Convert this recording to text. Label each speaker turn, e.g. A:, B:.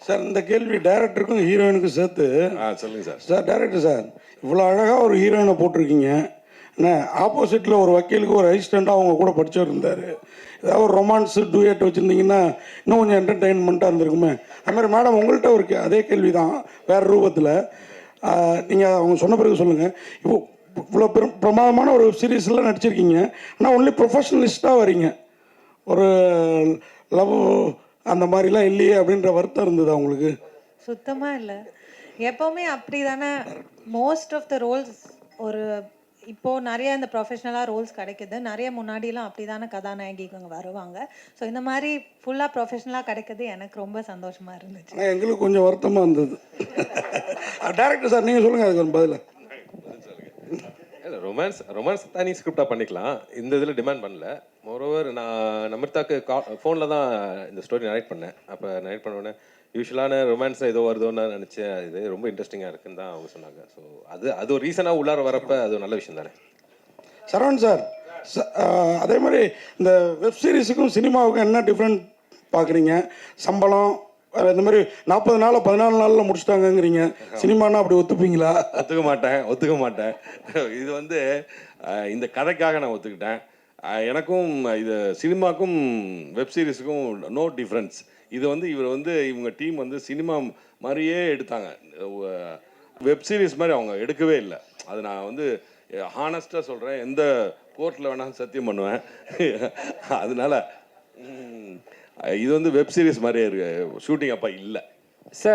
A: Sir இந்த கேள்வி டைரக்டருக்கும் ஹீரோயினுக்கும் சேர்த்து.
B: சொல்லுங்கள் சார்.
A: சார் டைரக்டர் சார், இவ்வளோ அழகாக ஒரு ஹீரோயினை போட்டிருக்கீங்க. என்ன ஆப்போசிட்டில் ஒரு வக்கீலுக்கு ஒரு அசிஸ்டண்ட்டாக அவங்க கூட படித்தவர் இருந்தார். ஏதாவது ஒரு ரொமான்ஸு டூயட் வச்சுருந்தீங்கன்னா இன்னும் கொஞ்சம் என்டர்டெயின்மெண்ட்டாக இருந்திருக்குமே. அது மாதிரி மேடம் உங்கள்கிட்ட ஒரு அதே கேள்வி தான் வேறு ரூபத்தில். நீங்கள் அவங்க சொன்ன பிறகு சொல்லுங்கள். இப்போ இவ்வளோ பிரமாதமான ஒரு சீரீஸில் நடிச்சிருக்கீங்க, ஆனால் ஒன்லி ப்ரொஃபஷனலிஸ்ட்டாக வரீங்க. ஒரு லவ் அந்த மாதிரிலாம் இல்லையே அப்படின்ற வருத்தம் இருந்தது அவங்களுக்கு?
C: சுத்தமாக இல்லை. எப்போவுமே அப்படி தானே மோஸ்ட் ஆஃப் த ரோல்ஸ். ஒரு இப்போது நிறைய இந்த ப்ரொஃபஷ்னலாக ரோல்ஸ் கிடைக்குது. நிறைய முன்னாடிலாம் அப்படி தானே கதாநாயகிங்க வருவாங்க. ஸோ இந்த மாதிரி ஃபுல்லாக ப்ரொஃபஷ்னலாக கிடைக்கிறது எனக்கு ரொம்ப சந்தோஷமாக இருந்துச்சு.
A: எங்களுக்கு கொஞ்சம் வருத்தமாக இருந்தது. டேரக்டர் சார் நீங்கள் சொல்லுங்கள் அதுக்கு ஒரு பதில்.
B: இல்லை, ரொமான்ஸ் தனி ஸ்கிரிப்டாக பண்ணிக்கலாம். இந்த இதில் டிமாண்ட் பண்ணல. மோரோவர் நான் நமிர்தாக்கு ஃபோனில் தான் இந்த ஸ்டோரி நரேட் பண்ணேன். அப்போ நரேட் பண்ணோடனே யூஸ்வலான ரொமான்ஸ் ஏதோ வருதோன்னு நினச்சேன். இது ரொம்ப இன்ட்ரெஸ்டிங்காக இருக்குன்னு தான் அவங்க சொன்னாங்க. ஸோ அது ஒரு ரீசனாக உள்ளார வரப்போ அது ஒரு நல்ல விஷயம் தானே.
A: சரவணன் சார், அதே மாதிரி இந்த வெப் சீரிஸுக்கும் சினிமாவுக்கும் என்ன டிஃப்ரெண்ட் பார்க்குறீங்க? சம்பளம் இந்த மாதிரி 40 நாள் 14 நாளில் முடிச்சிட்டாங்கங்கிறீங்க. சினிமானா அப்படி ஒத்துப்பீங்களா?
B: ஒத்துக்க மாட்டேன். இது வந்து இந்த கதைக்காக நான் ஒத்துக்கிட்டேன். எனக்கும் இது சினிமாக்கும் வெப் சீரிஸுக்கும் நோ டிஃப்ரென்ஸ். இது வந்து இவங்க டீம் வந்து சினிமா மாதிரியே எடுத்தாங்க. வெப் சீரிஸ் மாதிரி அவங்க எடுக்கவே இல்லை. அது நான் வந்து ஹானஸ்ட்டாக சொல்கிறேன். எந்த கோர்ட்டில் வேணாலும் சத்தியம் பண்ணுவேன். அதனால இது வந்து வெப் சீரிஸ் மாதிரியே இருக்கு. ஷூட்டிங் அப்போ இல்லை சார்.